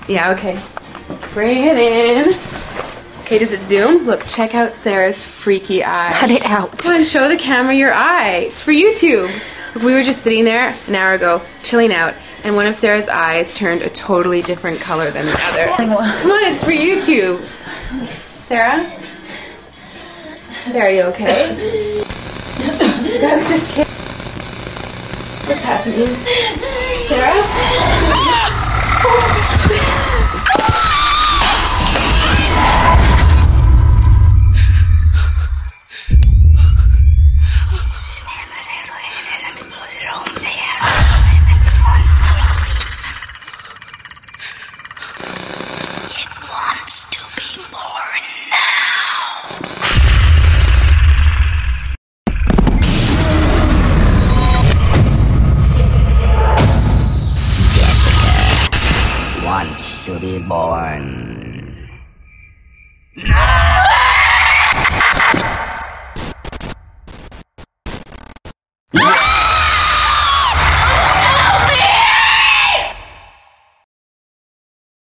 Yeah, okay. Bring it in. Okay, does it zoom? Look, check out Sarah's freaky eye. Cut it out. Come on, show the camera your eye. It's for YouTube. Look, we were just sitting there an hour ago, chilling out, and one of Sarah's eyes turned a totally different color than the other. Come on, it's for YouTube. Sarah? Sarah, you okay? I was just kidding. What's happening? Sarah? It wants to be born now. Jessica wants to be born